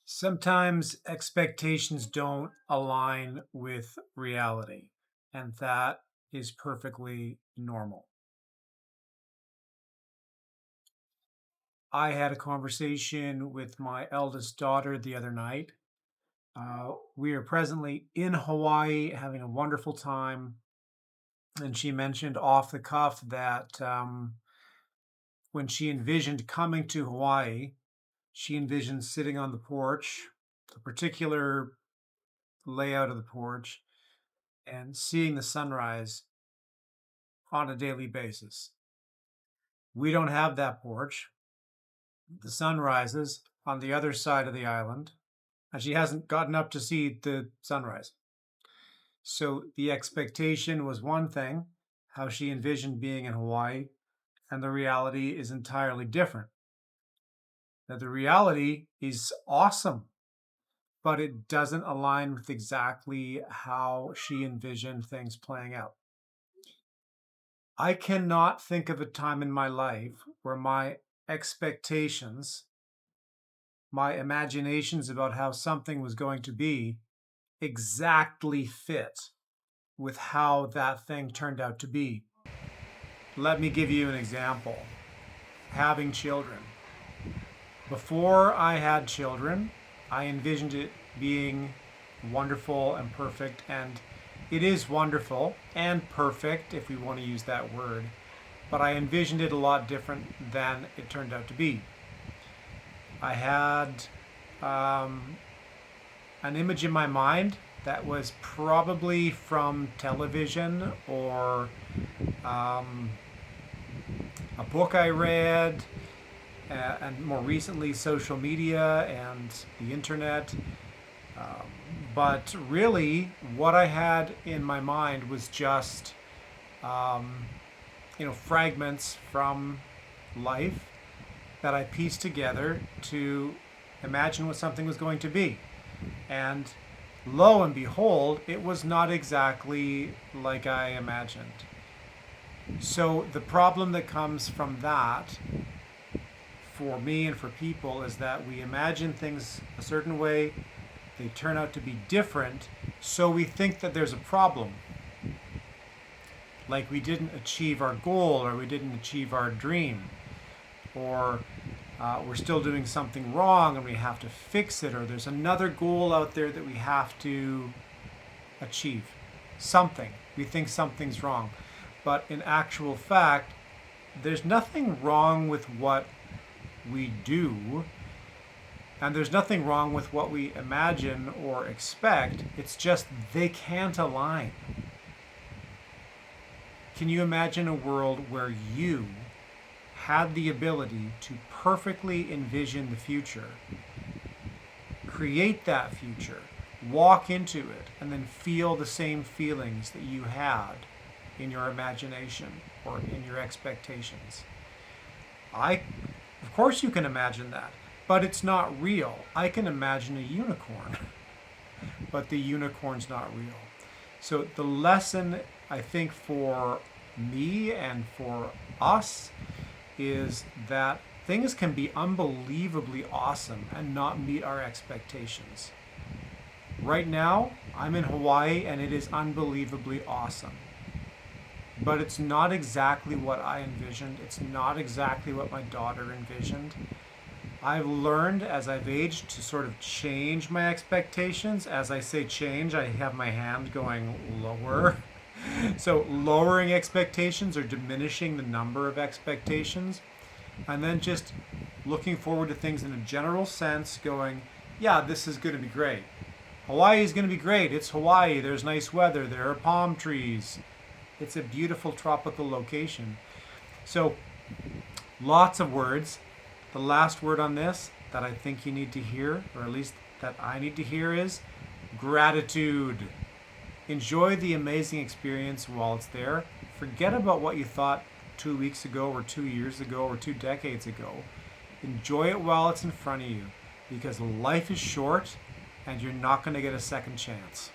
Sometimes expectations don't align with reality, and that is perfectly normal. I had a conversation with my eldest daughter the other night. We are presently in Hawaii having a wonderful time, and she mentioned off the cuff that when she envisioned coming to Hawaii, she envisioned sitting on the porch, a particular layout of the porch, and seeing the sunrise on a daily basis. We don't have that porch. The sun rises on the other side of the island, and she hasn't gotten up to see the sunrise. So the expectation was one thing, how she envisioned being in Hawaii, and the reality is entirely different. Now, the reality is awesome, but it doesn't align with exactly how she envisioned things playing out. I cannot think of a time in my life where my expectations, my imaginations about how something was going to be, exactly fit with how that thing turned out to be. Let me give you an example. Having children. Before I had children, I envisioned it being wonderful and perfect, and it is wonderful and perfect if we want to use that word, but I envisioned it a lot different than it turned out to be. I had an image in my mind that was probably from television or a book I read, and more recently social media and the internet. But really, what I had in my mind was just, fragments from life that I pieced together to imagine what something was going to be. And lo and behold, it was not exactly like I imagined. So the problem that comes from that for me and for people is that we imagine things a certain way, they turn out to be different, so we think that there's a problem. Like we didn't achieve our goal, or we didn't achieve our dream, or we're still doing something wrong and we have to fix it, or there's another goal out there that we have to achieve. Something. We think something's wrong. But in actual fact, there's nothing wrong with what we do, and there's nothing wrong with what we imagine or expect. It's just they can't align. Can you imagine a world where you had the ability to perfectly envision the future, create that future, walk into it, and then feel the same feelings that you had in your imagination or in your expectations? Of course you can imagine that, but it's not real. I can imagine a unicorn, but the unicorn's not real. So the lesson, I think, for me and for us is that things can be unbelievably awesome and not meet our expectations. Right now, I'm in Hawaii and it is unbelievably awesome. But it's not exactly what I envisioned. It's not exactly what my daughter envisioned. I've learned as I've aged to sort of change my expectations. As I say change, I have my hand going lower. So lowering expectations or diminishing the number of expectations, and then just looking forward to things in a general sense, going, yeah, this is going to be great. Hawaii is going to be great. It's Hawaii. There's nice weather. There are palm trees. It's a beautiful tropical location. So lots of words. The last word on this that I think you need to hear, or at least that I need to hear, is gratitude. Enjoy the amazing experience while it's there. Forget about what you thought 2 weeks ago, or 2 years ago, or 2 decades ago. Enjoy it while it's in front of you, because life is short and you're not going to get a second chance.